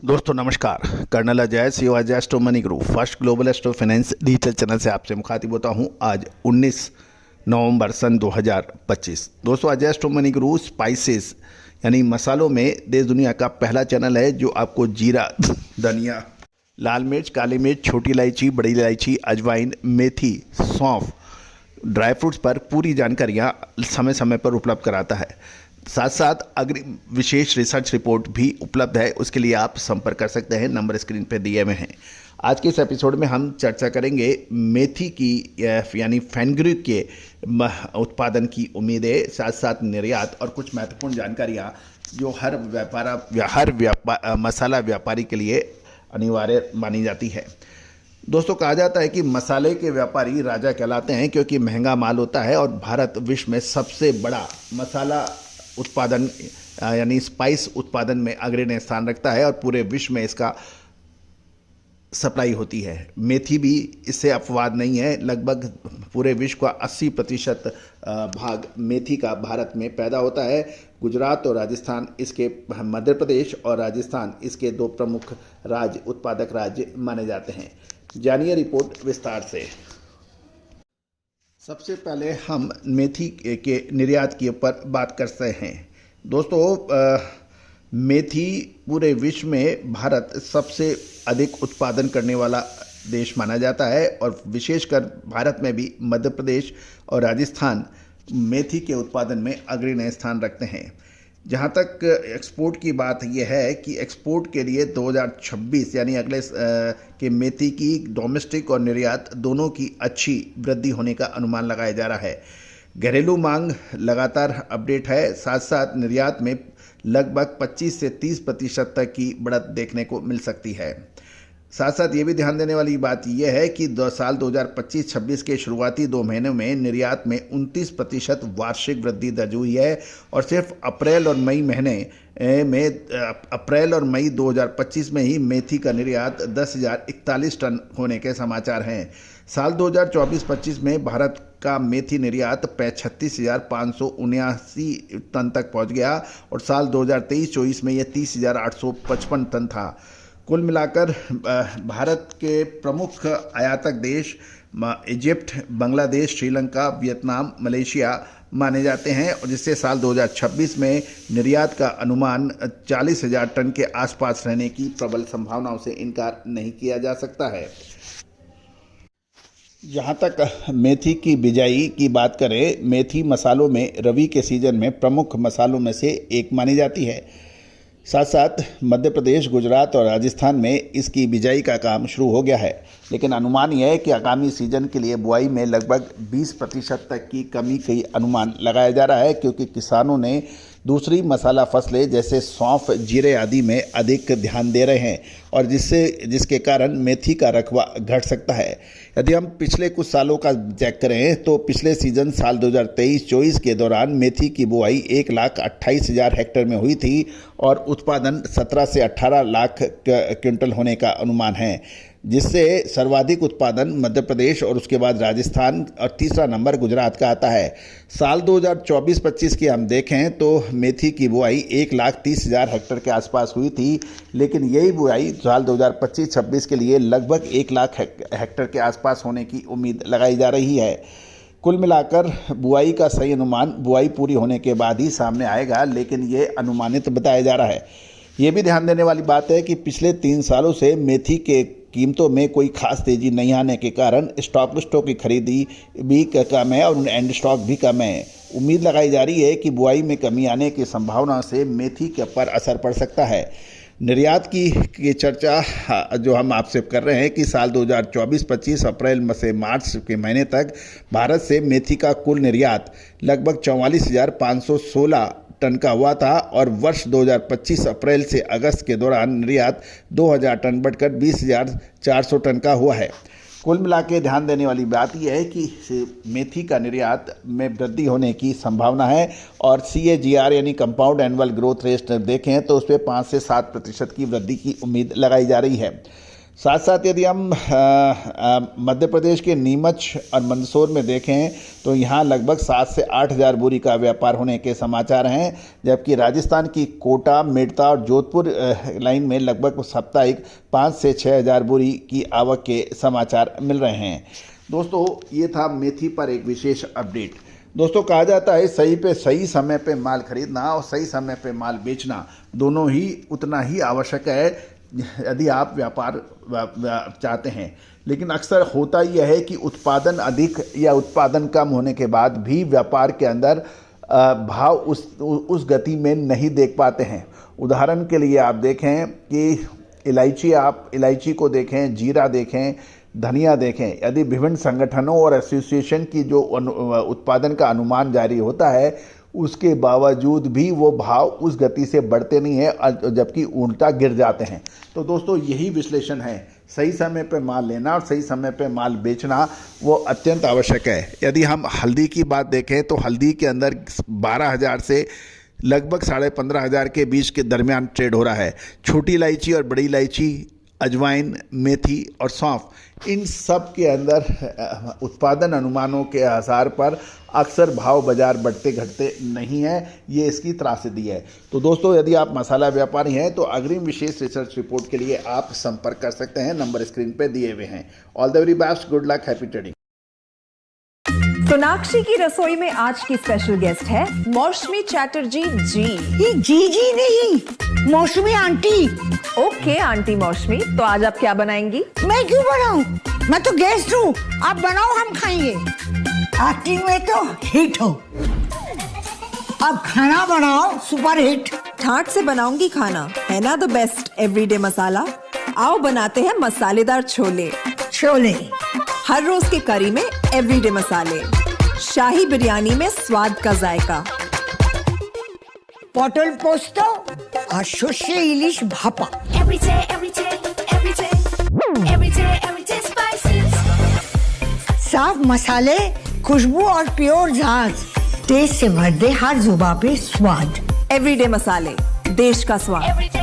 दोस्तों नमस्कार। Colonel Ajay CO Ajay astro money group first global astro finance digital channel से आपसे मुखातिब होता हूं। आज 19 नवंबर सन 2025। दोस्तों Ajay astro money group spices यानी मसालों में देश दुनिया का पहला चैनल है जो आपको जीरा, धनिया, लाल मिर्च, काली मिर्च, छोटी इलायची, बड़ी इलायची, अजवाइन, मेथी, सौंफ, ड्राई फ्रूट्स पर पूरी जानकारियाँ समय समय पर उपलब्ध कराता है। साथ साथ अग्रिम विशेष रिसर्च रिपोर्ट भी उपलब्ध है, उसके लिए आप संपर्क कर सकते हैं, नंबर स्क्रीन पर दिए हुए हैं। आज के इस एपिसोड में हम चर्चा करेंगे मेथी की यानी फेनग्रीक के उत्पादन की उम्मीदें, साथ साथ निर्यात और कुछ महत्वपूर्ण जानकारियाँ जो हर मसाला व्यापारी के लिए अनिवार्य मानी जाती है। दोस्तों कहा जाता है कि मसाले के व्यापारी राजा कहलाते हैं क्योंकि महंगा माल होता है और भारत विश्व में सबसे बड़ा मसाला उत्पादन यानी स्पाइस उत्पादन में अग्रणी स्थान रखता है और पूरे विश्व में इसका सप्लाई होती है। मेथी भी इससे अपवाद नहीं है। लगभग पूरे विश्व का 80% भाग मेथी का भारत में पैदा होता है। गुजरात और राजस्थान इसके, मध्य प्रदेश और राजस्थान इसके दो प्रमुख उत्पादक राज्य माने जाते हैं। जानिए रिपोर्ट विस्तार से। सबसे पहले हम मेथी के निर्यात के ऊपर बात करते हैं। दोस्तों मेथी पूरे विश्व में भारत सबसे अधिक उत्पादन करने वाला देश माना जाता है और विशेषकर भारत में भी मध्य प्रदेश और राजस्थान मेथी के उत्पादन में अग्रणी स्थान रखते हैं। जहाँ तक एक्सपोर्ट की बात यह है कि एक्सपोर्ट के लिए 2026 यानी अगले के मेथी की डोमेस्टिक और निर्यात दोनों की अच्छी वृद्धि होने का अनुमान लगाया जा रहा है। घरेलू मांग लगातार अपडेट है, साथ साथ निर्यात में लगभग 25 से 30% तक की बढ़त देखने को मिल सकती है। साथ साथ ये भी ध्यान देने वाली बात यह है कि साल 2025-26 के शुरुआती 2 महीनों में निर्यात में 29% वार्षिक वृद्धि दर्ज हुई है और सिर्फ अप्रैल और मई 2025 में ही मेथी का निर्यात 10,041 टन होने के समाचार हैं। साल 2024-25 में भारत का मेथी निर्यात 36,579 टन तक पहुंच गया और साल 2023-24 में यह 30,855 टन था। कुल मिलाकर भारत के प्रमुख आयातक देश Egypt, Bangladesh, Sri Lanka, Vietnam, Malaysia माने जाते हैं और जिससे साल 2026 में निर्यात का अनुमान 40,000 टन के आसपास रहने की प्रबल संभावनाओं से इनकार नहीं किया जा सकता है। जहाँ तक मेथी की बिजाई की बात करें, मेथी मसालों में रबी के सीजन में प्रमुख मसालों में से एक मानी जाती है। साथ साथ मध्य प्रदेश, गुजरात और राजस्थान में इसकी बिजाई का काम शुरू हो गया है, लेकिन अनुमान यह है कि आगामी सीजन के लिए बुआई में लगभग 20% तक की कमी का अनुमान लगाया जा रहा है क्योंकि किसानों ने दूसरी मसाला फसलें जैसे सौंफ, जीरे आदि में अधिक ध्यान दे रहे हैं और जिसके कारण मेथी का रकबा घट सकता है। यदि हम पिछले कुछ सालों का चेक करें तो पिछले सीजन साल 2023-24 के दौरान मेथी की बुआई 1,28,000 हेक्टेयर में हुई थी और उत्पादन 17 से 18 लाख क्विंटल होने का अनुमान है, जिससे सर्वाधिक उत्पादन मध्य प्रदेश और उसके बाद राजस्थान और तीसरा नंबर गुजरात का आता है। साल 2024-25 की हम देखें तो मेथी की बुआई 1,30,000 हेक्टेयर के आसपास हुई थी, लेकिन यही बुआई साल 2025-26 के लिए लगभग 1 लाख हेक्टेयर के आसपास होने की उम्मीद लगाई जा रही है। कुल मिलाकर बुआई का सही अनुमान बुआई पूरी होने के बाद ही सामने आएगा, लेकिन ये अनुमानित बताया जा रहा है। ये भी ध्यान देने वाली बात है कि पिछले 3 सालों से मेथी के कीमतों में कोई खास तेजी नहीं आने के कारण स्टॉक की खरीदी भी कम है और एंड स्टॉक भी कम है। उम्मीद लगाई जा रही है कि बुआई में कमी आने की संभावना से मेथी के ऊपर असर पड़ सकता है। निर्यात की चर्चा जो हम आपसे कर रहे हैं कि साल 2024-25 अप्रैल से मार्च के महीने तक भारत से मेथी का कुल निर्यात लगभग 44,516 टन का हुआ था और वर्ष 2025 अप्रैल से अगस्त के दौरान निर्यात 2,000 टन बढ़कर 20,400 टन का हुआ है। कुल मिला के ध्यान देने वाली बात यह है कि मेथी का निर्यात में वृद्धि होने की संभावना है और CAGR यानी कंपाउंड एनुअल ग्रोथ रेट देखें तो उस पर 5 से 7% की वृद्धि की उम्मीद लगाई जा रही है। साथ साथ यदि हम मध्य प्रदेश के नीमच और मंदसौर में देखें तो यहाँ लगभग 7 से 8 हज़ार बोरी का व्यापार होने के समाचार हैं, जबकि राजस्थान की कोटा, मेड़ता और जोधपुर लाइन में लगभग साप्ताहिक 5 से 6 हज़ार बोरी की आवक के समाचार मिल रहे हैं। दोस्तों, ये था मेथी पर एक विशेष अपडेट। दोस्तों, कहा जाता है सही पे सही समय पे माल खरीदना और सही समय पे माल बेचना दोनों ही उतना ही आवश्यक है यदि आप व्यापार चाहते हैं। लेकिन अक्सर होता यह है कि उत्पादन अधिक या उत्पादन कम होने के बाद भी व्यापार के अंदर भाव उस गति में नहीं देख पाते हैं। उदाहरण के लिए आप देखें कि इलायची को देखें, जीरा देखें, धनिया देखें, यदि विभिन्न संगठनों और एसोसिएशन की जो उत्पादन का अनुमान जारी होता है उसके बावजूद भी वो भाव उस गति से बढ़ते नहीं हैं, जबकि उल्टा गिर जाते हैं। तो दोस्तों, यही विश्लेषण है, सही समय पे माल लेना और सही समय पे माल बेचना वो अत्यंत आवश्यक है। यदि हम हल्दी की बात देखें तो हल्दी के अंदर 12,000 से लगभग 15,500 के बीच के दरमियान ट्रेड हो रहा है। छोटी इलायची और बड़ी इलायची, अजवाइन, मेथी और सौंफ, इन सब के अंदर उत्पादन अनुमानों के आधार पर अक्सर भाव बाजार बढ़ते घटते नहीं है, ये इसकी त्रासदी है। तो दोस्तों, यदि आप मसाला व्यापारी हैं तो अग्रिम विशेष रिसर्च रिपोर्ट के लिए आप संपर्क कर सकते हैं, नंबर स्क्रीन पे दिए हुए हैं। All the very best, good luck, happy trading. Sonakshi की रसोई में आज की स्पेशल गेस्ट है मौसमी चैटर्जी जी। ये जी नहीं, मौसमी आंटी। ओके आंटी मौसमी, तो आज आप क्या बनाएंगी? मैं क्यों बनाऊं? मैं तो गेस्ट हूँ, आप बनाओ, हम खाएंगे। एक्टिंग में तो हिट हो, अब खाना बनाओ सुपर हिट। ठाट से बनाऊंगी खाना, है ना द बेस्ट एवरीडे मसाला। आओ बनाते हैं मसालेदार छोले। हर रोज की करी में एवरीडे मसाले, शाही बिरयानी में स्वाद का जायका, पटल पोस्तो और शुष्य इलिश भापा। साफ मसाले, खुशबू और प्योर झाग, टेस्ट से भर दे हर जुबान पे स्वाद। एवरीडे मसाले, देश का स्वाद।